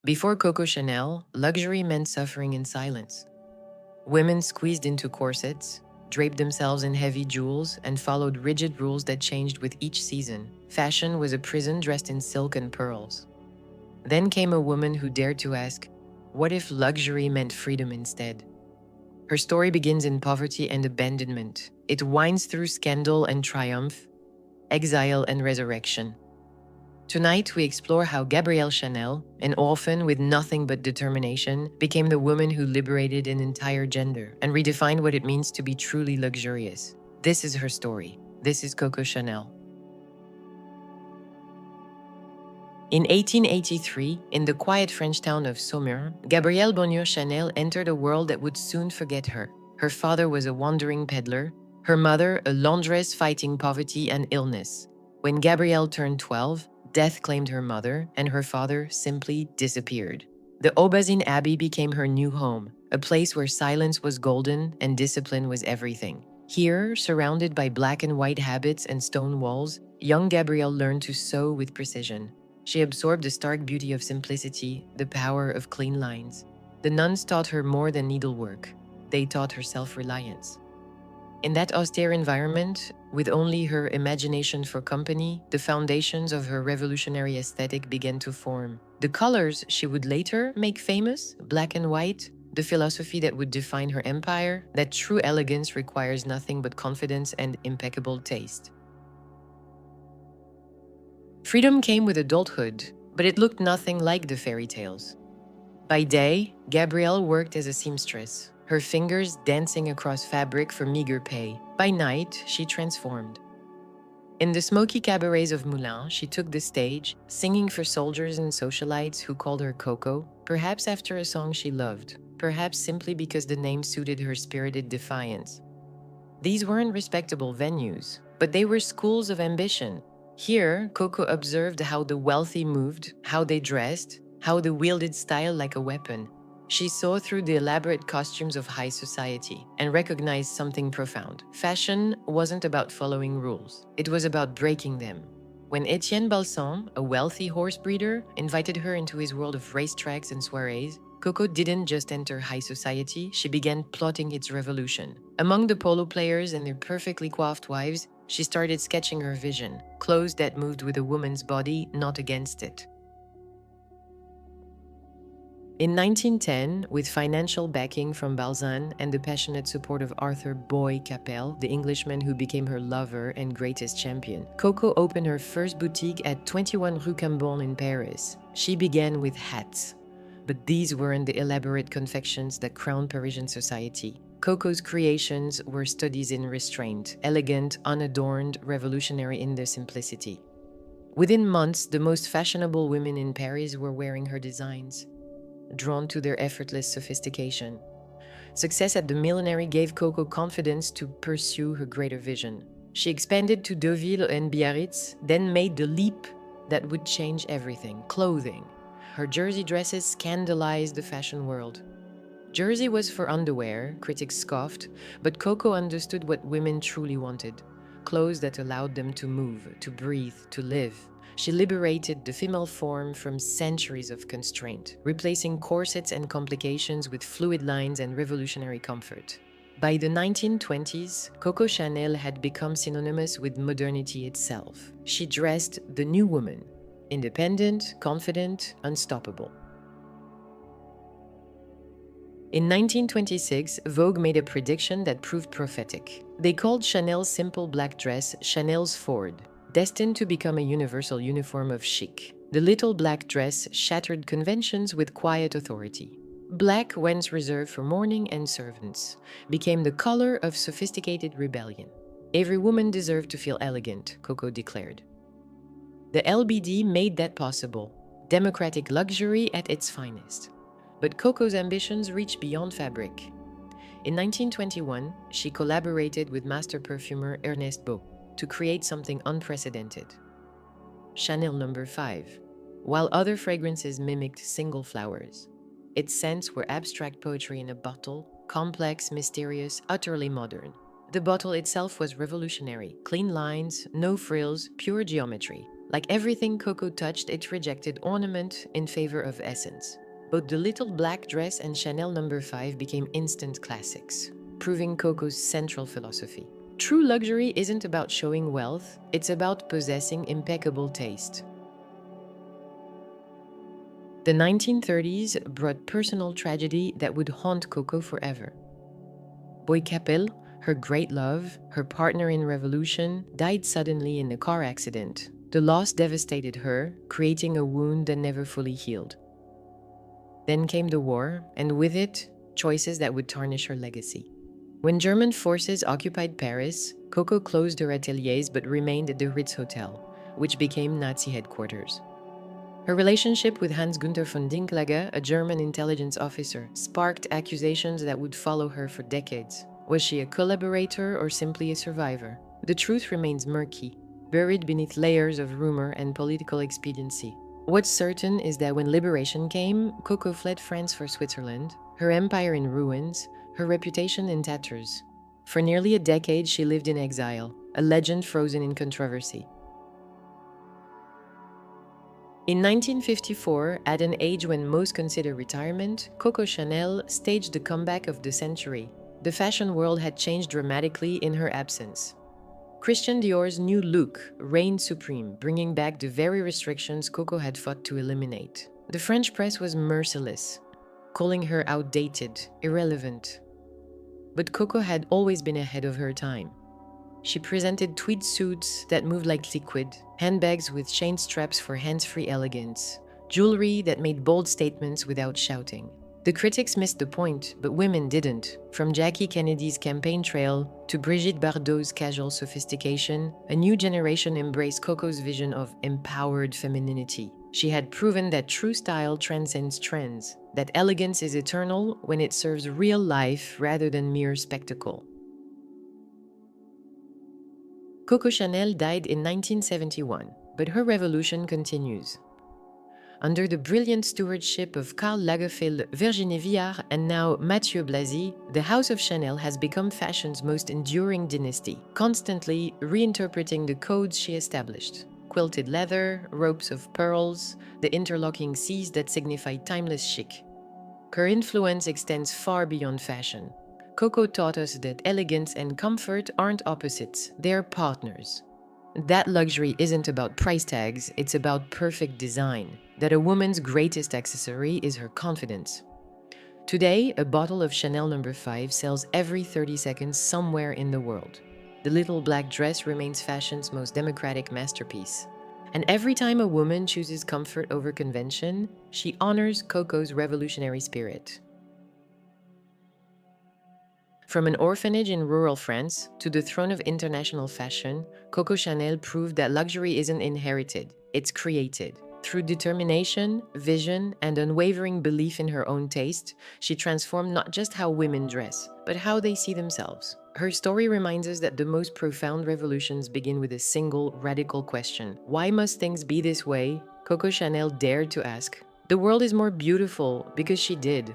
Before Coco Chanel, luxury meant suffering in silence. Women squeezed into corsets, draped themselves in heavy jewels, and followed rigid rules that changed with each season. Fashion was a prison dressed in silk and pearls. Then came a woman who dared to ask, what if luxury meant freedom instead? Her story begins in poverty and abandonment. It winds through scandal and triumph, exile and resurrection. Tonight, we explore how Gabrielle Chanel, an orphan with nothing but determination, became the woman who liberated an entire gender and redefined what it means to be truly luxurious. This is her story. This is Coco Chanel. In 1883, in the quiet French town of Saumur, Gabrielle Chanel entered a world that would soon forget her. Her father was a wandering peddler, her mother a laundress fighting poverty and illness. When Gabrielle turned 12, death claimed her mother, and her father simply disappeared. The Aubazine Abbey became her new home, a place where silence was golden and discipline was everything. Here, surrounded by black and white habits and stone walls, young Gabrielle learned to sew with precision. She absorbed the stark beauty of simplicity, the power of clean lines. The nuns taught her more than needlework. They taught her self-reliance. In that austere environment, with only her imagination for company, the foundations of her revolutionary aesthetic began to form. The colors she would later make famous, black and white, the philosophy that would define her empire, that true elegance requires nothing but confidence and impeccable taste. Freedom came with adulthood, but it looked nothing like the fairy tales. By day, Gabrielle worked as a seamstress, her fingers dancing across fabric for meager pay. By night, she transformed. In the smoky cabarets of Moulins, she took the stage, singing for soldiers and socialites who called her Coco, perhaps after a song she loved, perhaps simply because the name suited her spirited defiance. These weren't respectable venues, but they were schools of ambition. Here, Coco observed how the wealthy moved, how they dressed, how they wielded style like a weapon. She saw through the elaborate costumes of high society and recognized something profound. Fashion wasn't about following rules. It was about breaking them. When Etienne Balsan, a wealthy horse breeder, invited her into his world of racetracks and soirees, Coco didn't just enter high society, she began plotting its revolution. Among the polo players and their perfectly coiffed wives, she started sketching her vision, clothes that moved with a woman's body, not against it. In 1910, with financial backing from Balzan and the passionate support of Arthur Boy Capel, the Englishman who became her lover and greatest champion, Coco opened her first boutique at 21 Rue Cambon in Paris. She began with hats. But these weren't the elaborate confections that crowned Parisian society. Coco's creations were studies in restraint, elegant, unadorned, revolutionary in their simplicity. Within months, the most fashionable women in Paris were wearing her designs, drawn to their effortless sophistication. Success at the millinery gave Coco confidence to pursue her greater vision. She expanded to Deauville and Biarritz, then made the leap that would change everything: clothing. Her jersey dresses scandalized the fashion world. Jersey was for underwear, critics scoffed, but Coco understood what women truly wanted: clothes that allowed them to move, to breathe, to live. She liberated the female form from centuries of constraint, replacing corsets and complications with fluid lines and revolutionary comfort. By the 1920s, Coco Chanel had become synonymous with modernity itself. She dressed the new woman: independent, confident, unstoppable. In 1926, Vogue made a prediction that proved prophetic. They called Chanel's simple black dress Chanel's Ford, destined to become a universal uniform of chic. The little black dress shattered conventions with quiet authority. Black, once reserved for mourning and servants, became the color of sophisticated rebellion. Every woman deserved to feel elegant, Coco declared. The LBD made that possible, democratic luxury at its finest. But Coco's ambitions reached beyond fabric. In 1921, she collaborated with master perfumer Ernest Beau to create something unprecedented: Chanel No. 5. While other fragrances mimicked single flowers, its scents were abstract poetry in a bottle, complex, mysterious, utterly modern. The bottle itself was revolutionary: clean lines, no frills, pure geometry. Like everything Coco touched, it rejected ornament in favor of essence. Both the little black dress and Chanel No. 5 became instant classics, proving Coco's central philosophy. True luxury isn't about showing wealth, it's about possessing impeccable taste. The 1930s brought personal tragedy that would haunt Coco forever. Boy Capel, her great love, her partner in revolution, died suddenly in a car accident. The loss devastated her, creating a wound that never fully healed. Then came the war, and with it, choices that would tarnish her legacy. When German forces occupied Paris, Coco closed her ateliers but remained at the Ritz Hotel, which became Nazi headquarters. Her relationship with Hans-Günther von Dinklage, a German intelligence officer, sparked accusations that would follow her for decades. Was she a collaborator or simply a survivor? The truth remains murky, buried beneath layers of rumor and political expediency. What's certain is that when liberation came, Coco fled France for Switzerland, her empire in ruins, her reputation in tatters. For nearly a decade, she lived in exile, a legend frozen in controversy. In 1954, at an age when most consider retirement, Coco Chanel staged the comeback of the century. The fashion world had changed dramatically in her absence. Christian Dior's new look reigned supreme, bringing back the very restrictions Coco had fought to eliminate. The French press was merciless, calling her outdated, irrelevant. But Coco had always been ahead of her time. She presented tweed suits that moved like liquid, handbags with chain straps for hands-free elegance, jewelry that made bold statements without shouting. The critics missed the point, but women didn't. From Jackie Kennedy's campaign trail to Brigitte Bardot's casual sophistication, a new generation embraced Coco's vision of empowered femininity. She had proven that true style transcends trends, that elegance is eternal when it serves real life rather than mere spectacle. Coco Chanel died in 1971, but her revolution continues. Under the brilliant stewardship of Karl Lagerfeld, Virginie Viard, and now Mathieu Blasi, the House of Chanel has become fashion's most enduring dynasty, constantly reinterpreting the codes she established. Quilted leather, ropes of pearls, the interlocking Cs that signify timeless chic. Her influence extends far beyond fashion. Coco taught us that elegance and comfort aren't opposites, they're partners. That luxury isn't about price tags, it's about perfect design. That a woman's greatest accessory is her confidence. Today, a bottle of Chanel No. 5 sells every 30 seconds somewhere in the world. The little black dress remains fashion's most democratic masterpiece. And every time a woman chooses comfort over convention, she honors Coco's revolutionary spirit. From an orphanage in rural France to the throne of international fashion, Coco Chanel proved that luxury isn't inherited, it's created. Through determination, vision, and unwavering belief in her own taste, she transformed not just how women dress, but how they see themselves. Her story reminds us that the most profound revolutions begin with a single, radical question. Why must things be this way? Coco Chanel dared to ask. The world is more beautiful because she did.